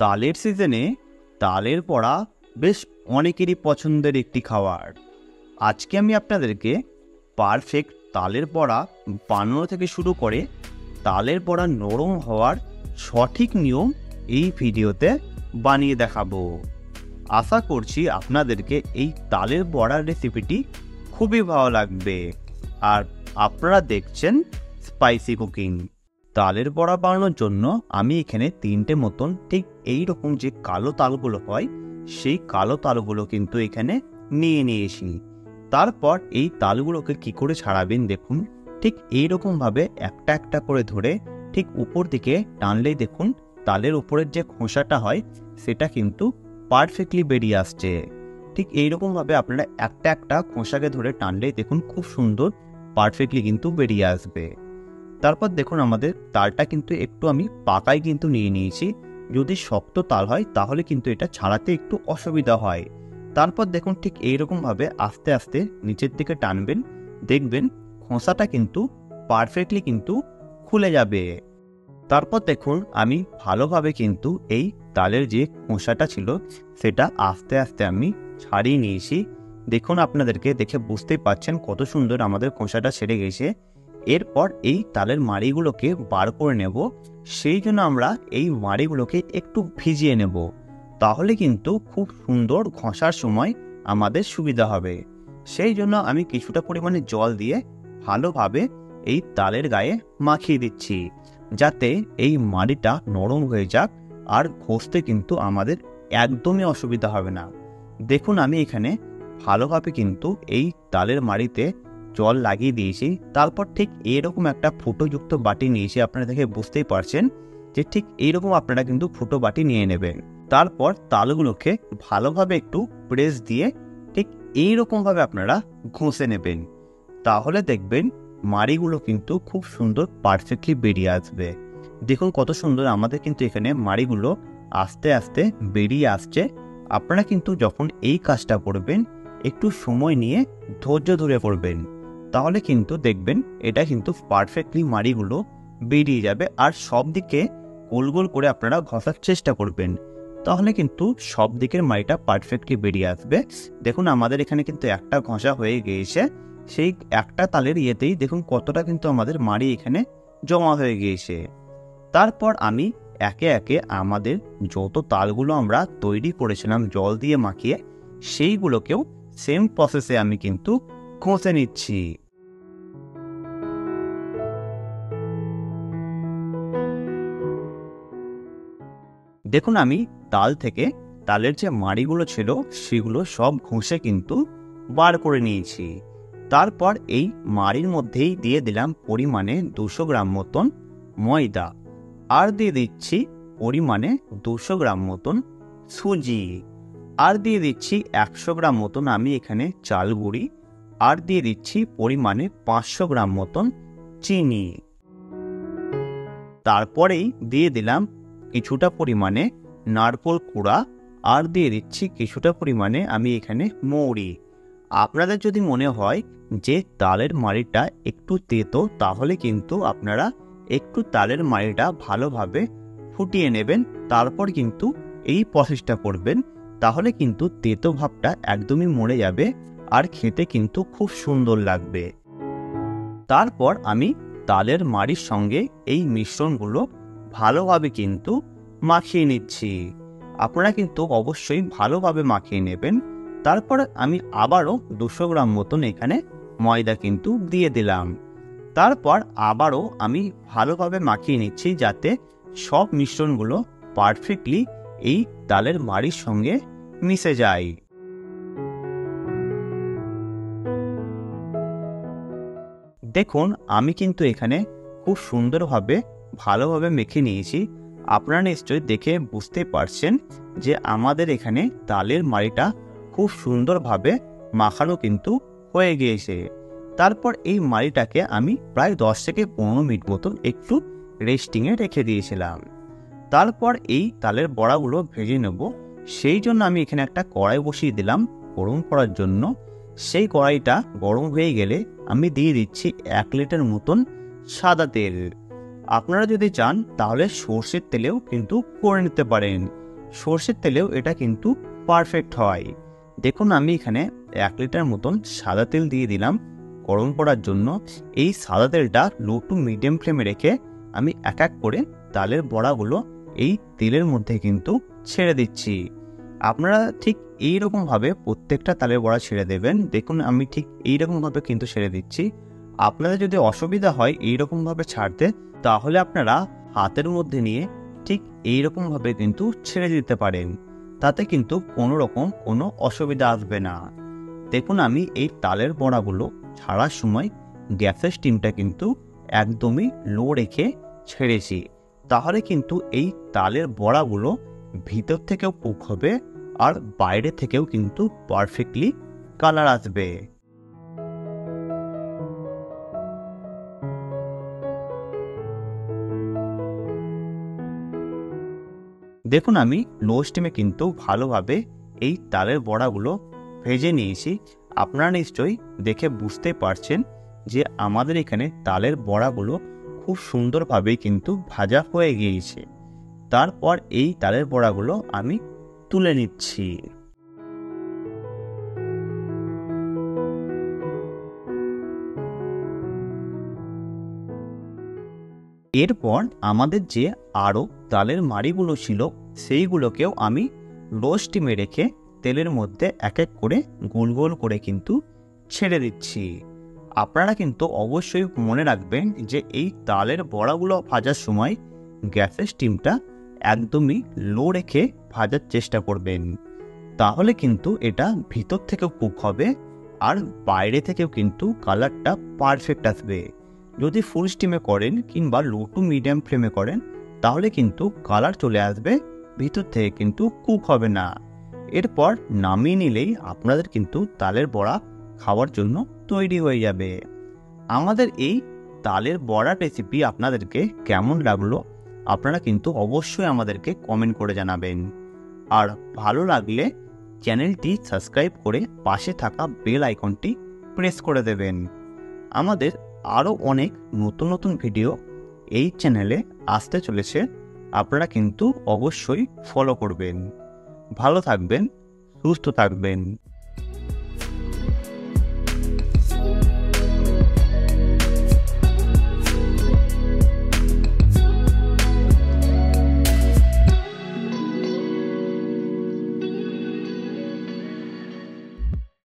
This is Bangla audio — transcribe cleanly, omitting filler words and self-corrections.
তালের সিজনে তালের বড়া বেশ অনেকেরই পছন্দের একটি খাবার। আজকে আমি আপনাদেরকে পারফেক্ট তালের বড়া বানানো থেকে শুরু করে তালের বড়া নরম হওয়ার সঠিক নিয়ম এই ভিডিওতে বানিয়ে দেখাবো। আশা করছি আপনাদেরকে এই তালের বড়ার রেসিপিটি খুবই ভালো লাগবে। আর আপনারা দেখছেন স্পাইসি কুকিং। তালের বড়া বানানোর জন্য আমি এখানে 3টে মতন ঠিক এই রকম যে কালো তালগুলো হয় সেই কালো তালগুলো কিন্তু এখানে নিয়ে নিয়েছি। তারপর এই তালগুলোকে কি করে ছাড়াবেন দেখুন, ঠিক এইরকমভাবে একটা একটা করে ধরে ঠিক উপর দিকে টানলেই দেখুন তালের উপরের যে খোসাটা হয় সেটা কিন্তু পারফেক্টলি বেরিয়ে আসছে। ঠিক এইরকমভাবে আপনারা একটা একটা খোসাকে ধরে টানলেই দেখুন খুব সুন্দর পারফেক্টলি কিন্তু বেরিয়ে আসবে। তারপর দেখুন আমাদের তালটা কিন্তু একটু আমি পাকাই কিন্তু নিয়ে নিয়েছি। যদি শক্ত তাল হয় তাহলে কিন্তু এটা ছাড়াতে একটু অসুবিধা হয়। তারপর দেখুন ঠিক এইরকমভাবে আস্তে আস্তে নিচের দিকে টানবেন, দেখবেন খোসাটা কিন্তু পারফেক্টলি কিন্তু খুলে যাবে। তারপর দেখুন আমি ভালোভাবে কিন্তু এই তালের যে খোসাটা ছিল সেটা আস্তে আস্তে আমি ছাড়িয়ে নিয়েছি। দেখুন আপনাদেরকে দেখে বুঝতেই পারছেন কত সুন্দর আমাদের খোসাটা ছেড়ে গেছে। এরপর এই তালের মাড়িগুলোকে বার করে নেব। সেই জন্য আমরা এই মাড়িগুলোকে একটু ভিজিয়ে নেব, তাহলে কিন্তু খুব সুন্দর ঘষার সময় আমাদের সুবিধা হবে। সেই জন্য আমি কিছুটা পরিমাণে জল দিয়ে ভালোভাবে এই তালের গায়ে মাখিয়ে দিচ্ছি, যাতে এই মাড়িটা নরম হয়ে যাক আর ঘষতে কিন্তু আমাদের একদমই অসুবিধা হবে না। দেখুন আমি এখানে ভালোভাবে কিন্তু এই তালের মাড়িতে জল লাগিয়ে দিয়েছি। তারপর ঠিক এরকম একটা ফুটোযুক্ত বাটি নিয়েছি, আপনারা দেখে বুঝতেই পারছেন যে ঠিক এইরকম আপনারা কিন্তু ফুটো বাটি নিয়ে নেবেন। তারপর তালগুলোকে ভালোভাবে একটু প্রেস দিয়ে ঠিক এইরকমভাবে আপনারা ঘষে নেবেন, তাহলে দেখবেন মাড়িগুলো কিন্তু খুব সুন্দর পারফেক্টলি বেরিয়ে আসবে। দেখুন কত সুন্দর আমাদের কিন্তু এখানে মাড়িগুলো আস্তে আস্তে বেরিয়ে আসছে। আপনারা কিন্তু যখন এই কাজটা করবেন একটু সময় নিয়ে ধৈর্য ধরে করবেন, তাহলে কিন্তু দেখবেন এটা কিন্তু পারফেক্টলি মাড়িগুলো বেরিয়ে যাবে। আর সব দিকে গোল গোল করে আপনারা ঘষার চেষ্টা করবেন, তাহলে কিন্তু সব দিকের মাড়িটা পারফেক্টলি বেরিয়ে আসবে। দেখুন আমাদের এখানে কিন্তু একটা ঘষা হয়ে গিয়েছে। সেই একটা তালের ইয়েতেই দেখুন কতটা কিন্তু আমাদের মাড়ি এখানে জমা হয়ে গিয়েছে। তারপর আমি একে একে আমাদের যত তালগুলো আমরা তৈরি করেছিলাম জল দিয়ে মাখিয়ে সেইগুলোকেও সেম প্রসেসে আমি কিন্তু ঘষে নিচ্ছি। দেখুন আমি তাল থেকে তালের যে মাড়িগুলো ছিল সেগুলো সব ঘষে কিন্তু বার করে নিয়েছি। তারপর এই মাড়ির মধ্যেই দিয়ে দিলাম পরিমাণে 200 গ্রাম মতন ময়দা, আর দিয়ে দিচ্ছি পরিমাণে 200 গ্রাম মতন সুজি, আর দিয়ে দিচ্ছি 100 গ্রাম মতন আমি এখানে চাল গুঁড়ি, আর দিয়ে দিচ্ছি পরিমাণে 500 গ্রাম মতন চিনি। তারপরেই দিয়ে দিলাম কিছুটা পরিমাণে নারকেল কুড়া, আর দিয়ে দিচ্ছি কিছুটা পরিমাণে আমি এখানে মৌরি। আপনাদের যদি মনে হয় যে তালের মাড়িটা একটু তেতো, তাহলে কিন্তু আপনারা একটু তালের মাড়িটা ভালোভাবে ফুটিয়ে নেবেন, তারপর কিন্তু এই প্রসেসটা করবেন, তাহলে কিন্তু তেতো ভাবটা একদমই মরে যাবে আর খেতে কিন্তু খুব সুন্দর লাগবে। তারপর আমি তালের মাড়ির সঙ্গে এই মিশ্রণগুলো ভালোভাবে কিন্তু মাখিয়ে নিচ্ছি। আপনারা কিন্তু অবশ্যই ভালোভাবে মাখিয়ে নেবেন। তারপর আমি আবারও 200 গ্রাম মতন এখানে ময়দা কিন্তু দিয়ে দিলাম। তারপর আবারও আমি ভালোভাবে মাখিয়ে নিচ্ছি, যাতে সব মিশ্রণগুলো পারফেক্টলি এই তালের মাড়ির সঙ্গে মিশে যায়। দেখুন আমি কিন্তু এখানে খুব সুন্দরভাবে ভালোভাবে মেখে নিয়েছি। আপনারা নিশ্চয়ই দেখে বুঝতে পারছেন যে আমাদের এখানে তালের মাড়িটা খুব সুন্দরভাবে মাখানো কিন্তু হয়ে গিয়েছে। তারপর এই মাড়িটাকে আমি প্রায় 10 থেকে 15 মিনিট মতন একটু রেস্টিংয়ে রেখে দিয়েছিলাম। তারপর এই তালের বড়াগুলো ভেজে নেব। সেই জন্য আমি এখানে একটা কড়াই বসিয়ে দিলাম গরম করার জন্য। সেই কড়াইটা গরম হয়ে গেলে আমি দিয়ে দিচ্ছি 1 লিটার মতন সাদা তেল। আপনারা যদি চান তাহলে সর্ষের তেলেও কিন্তু করে নিতে পারেন, সর্ষের তেলেও এটা কিন্তু পারফেক্ট হয়। দেখুন আমি এখানে 1 লিটার মতন সাদা তেল দিয়ে দিলাম গরম করার জন্য। এই সাদা তেলটা লো টু মিডিয়াম ফ্লেমে রেখে আমি এক এক করে তালের বড়াগুলো এই তেলের মধ্যে কিন্তু ছেড়ে দিচ্ছি। আপনারা ঠিক এইরকমভাবে প্রত্যেকটা তালের বড়া ছেড়ে দেবেন। দেখুন আমি ঠিক এইরকমভাবে কিন্তু ছেড়ে দিচ্ছি। আপনাদের যদি অসুবিধা হয় এইরকমভাবে ছাড়তে, তাহলে আপনারা হাতের মধ্যে নিয়ে ঠিক এইরকমভাবে কিন্তু ছেড়ে দিতে পারেন, তাতে কিন্তু কোনো রকম কোনো অসুবিধা আসবে না। দেখুন আমি এই তালের বড়াগুলো ছাড়ার সময় গ্যাসের স্টিমটা কিন্তু একদমই লো রেখে ছেড়েছি, তাহলে কিন্তু এই তালের বড়াগুলো ভিতর থেকেও কুক হবে আর বাইরে থেকেও কিন্তু পারফেক্টলি কালার আসবে। দেখুন আমি লো স্টিমে কিন্তু ভালোভাবে এই তালের বড়াগুলো ভেজে নিয়েছি। আপনারা নিশ্চয়ই দেখে বুঝতে পারছেন যে আমাদের এখানে তালের বড়াগুলো খুব সুন্দরভাবেই কিন্তু ভাজা হয়ে গিয়েছে। তারপর এই তালের বড়াগুলো আমি তুলে নিচ্ছি। এরপর আমাদের যে আরও তালের মাড়িগুলো ছিল সেইগুলোকেও আমি লো স্টিমে রেখে তেলের মধ্যে এক এক করে গোল গোল করে কিন্তু ছেড়ে দিচ্ছি। আপনারা কিন্তু অবশ্যই মনে রাখবেন যে এই তালের বড়াগুলো ভাজার সময় গ্যাসের স্টিমটা একদমই লো রেখে ভাজার চেষ্টা করবেন, তাহলে কিন্তু এটা ভিতর থেকেও কুক হবে আর বাইরে থেকেও কিন্তু কালারটা পারফেক্ট আসবে। যদি ফুল স্টিমে করেন কিংবা লো টু মিডিয়াম ফ্লেমে করেন, তাহলে কিন্তু কালার চলে আসবে, ভিতর থেকে কিন্তু কুক হবে না। এরপর নামিয়ে নিলেই আপনাদের কিন্তু তালের বড়া খাওয়ার জন্য তৈরি হয়ে যাবে। আমাদের এই তালের বড়া রেসিপি আপনাদেরকে কেমন লাগলো আপনারা কিন্তু অবশ্যই আমাদেরকে কমেন্ট করে জানাবেন। আর ভালো লাগলে চ্যানেলটি সাবস্ক্রাইব করে পাশে থাকা বেল আইকনটি প্রেস করে দেবেন। আমাদের আরও অনেক নতুন নতুন ভিডিও এই চ্যানেলে আসতে চলেছে, আপনারা কিন্তু অবশ্যই ফলো করবেন। ভালো থাকবেন, সুস্থ থাকবেন।